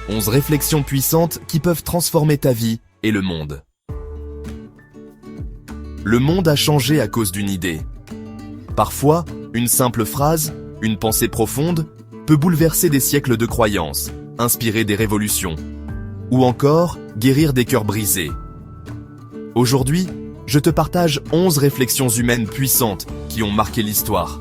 11 réflexions puissantes qui peuvent transformer ta vie et le monde. Le monde a changé à cause d'une idée. Parfois, une simple phrase, une pensée profonde, peut bouleverser des siècles de croyances, inspirer des révolutions, ou encore guérir des cœurs brisés. Aujourd'hui, je te partage 11 réflexions humaines puissantes qui ont marqué l'histoire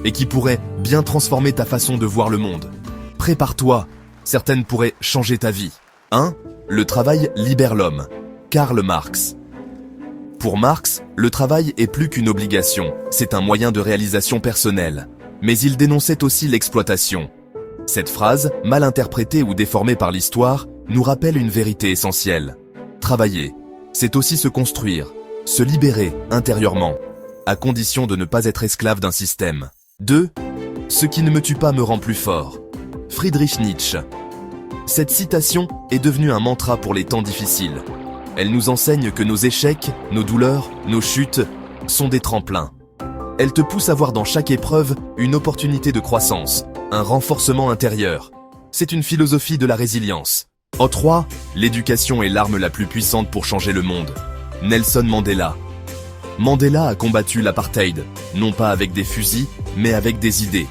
et qui pourraient bien transformer ta façon de voir le monde. Prépare-toi, certaines pourraient changer ta vie. 1. Le travail libère l'homme. Karl Marx. Pour Marx, le travail est plus qu'une obligation, c'est un moyen de réalisation personnelle. Mais il dénonçait aussi l'exploitation. Cette phrase, mal interprétée ou déformée par l'histoire, nous rappelle une vérité essentielle. Travailler, c'est aussi se construire, se libérer intérieurement, à condition de ne pas être esclave d'un système. 2. Ce qui ne me tue pas me rend plus fort. Friedrich Nietzsche. Cette citation est devenue un mantra pour les temps difficiles. Elle nous enseigne que nos échecs, nos douleurs, nos chutes sont des tremplins. Elle te pousse à voir dans chaque épreuve une opportunité de croissance, un renforcement intérieur. C'est une philosophie de la résilience. En 3, l'éducation est l'arme la plus puissante pour changer le monde. Nelson Mandela. Mandela a combattu l'apartheid, non pas avec des fusils, mais avec des idées.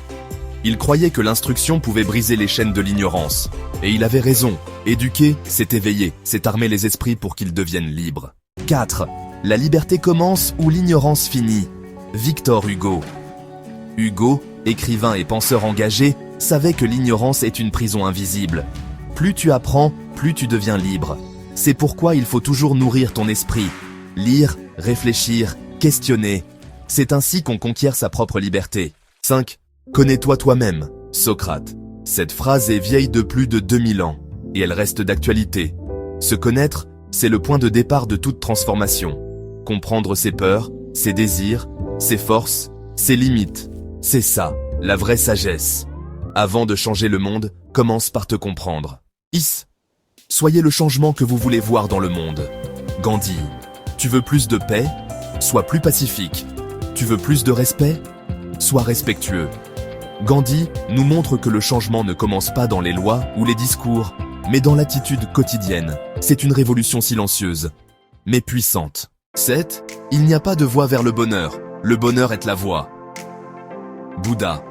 Il croyait que l'instruction pouvait briser les chaînes de l'ignorance. Et il avait raison. Éduquer, c'est éveiller, c'est armer les esprits pour qu'ils deviennent libres. 4. La liberté commence où l'ignorance finit. Victor Hugo. Hugo, écrivain et penseur engagé, savait que l'ignorance est une prison invisible. Plus tu apprends, plus tu deviens libre. C'est pourquoi il faut toujours nourrir ton esprit. Lire, réfléchir, questionner. C'est ainsi qu'on conquiert sa propre liberté. 5. Connais-toi toi-même. Socrate. Cette phrase est vieille de plus de 2000 ans, et elle reste d'actualité. Se connaître, c'est le point de départ de toute transformation. Comprendre ses peurs, ses désirs, ses forces, ses limites. C'est ça, la vraie sagesse. Avant de changer le monde, commence par te comprendre. Soyez le changement que vous voulez voir dans le monde. Gandhi. Tu veux plus de paix? Sois plus pacifique. Tu veux plus de respect? Sois respectueux. Gandhi nous montre que le changement ne commence pas dans les lois ou les discours, mais dans l'attitude quotidienne. C'est une révolution silencieuse, mais puissante. 7. Il n'y a pas de voie vers le bonheur. Le bonheur est la voie. Bouddha.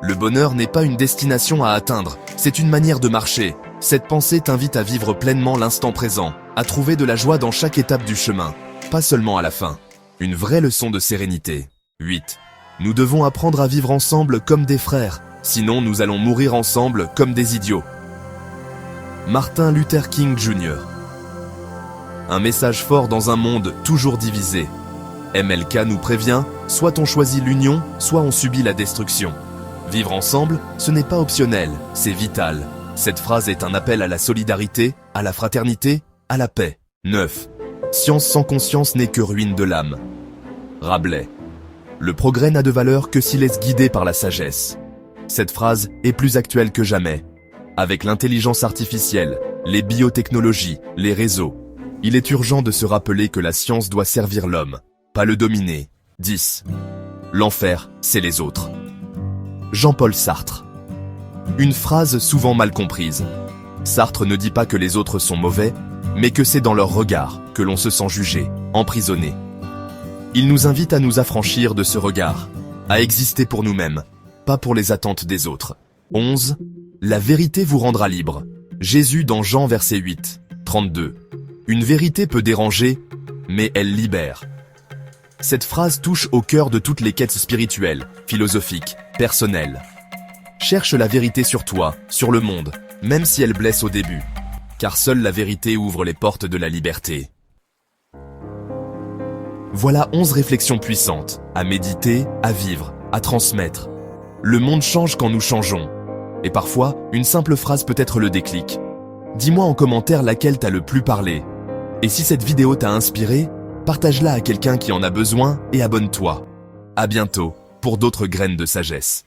Le bonheur n'est pas une destination à atteindre, c'est une manière de marcher. Cette pensée t'invite à vivre pleinement l'instant présent, à trouver de la joie dans chaque étape du chemin, pas seulement à la fin. Une vraie leçon de sérénité. 8. Nous devons apprendre à vivre ensemble comme des frères, sinon nous allons mourir ensemble comme des idiots. Martin Luther King Jr. Un message fort dans un monde toujours divisé. MLK nous prévient, soit on choisit l'union, soit on subit la destruction. Vivre ensemble, ce n'est pas optionnel, c'est vital. Cette phrase est un appel à la solidarité, à la fraternité, à la paix. 9. Science sans conscience n'est que ruine de l'âme. Rabelais. Le progrès n'a de valeur que s'il est guidé par la sagesse. Cette phrase est plus actuelle que jamais. Avec l'intelligence artificielle, les biotechnologies, les réseaux, il est urgent de se rappeler que la science doit servir l'homme, pas le dominer. 10. L'enfer, c'est les autres. Jean-Paul Sartre. Une phrase souvent mal comprise. Sartre ne dit pas que les autres sont mauvais, mais que c'est dans leur regard que l'on se sent jugé, emprisonné. Il nous invite à nous affranchir de ce regard, à exister pour nous-mêmes, pas pour les attentes des autres. 11. La vérité vous rendra libre. Jésus dans Jean verset 8, 32. Une vérité peut déranger, mais elle libère. Cette phrase touche au cœur de toutes les quêtes spirituelles, philosophiques, personnelles. Cherche la vérité sur toi, sur le monde, même si elle blesse au début. Car seule la vérité ouvre les portes de la liberté. Voilà 11 réflexions puissantes, à méditer, à vivre, à transmettre. Le monde change quand nous changeons. Et parfois, une simple phrase peut être le déclic. Dis-moi en commentaire laquelle t'a le plus parlé. Et si cette vidéo t'a inspiré, partage-la à quelqu'un qui en a besoin et abonne-toi. À bientôt pour d'autres graines de sagesse.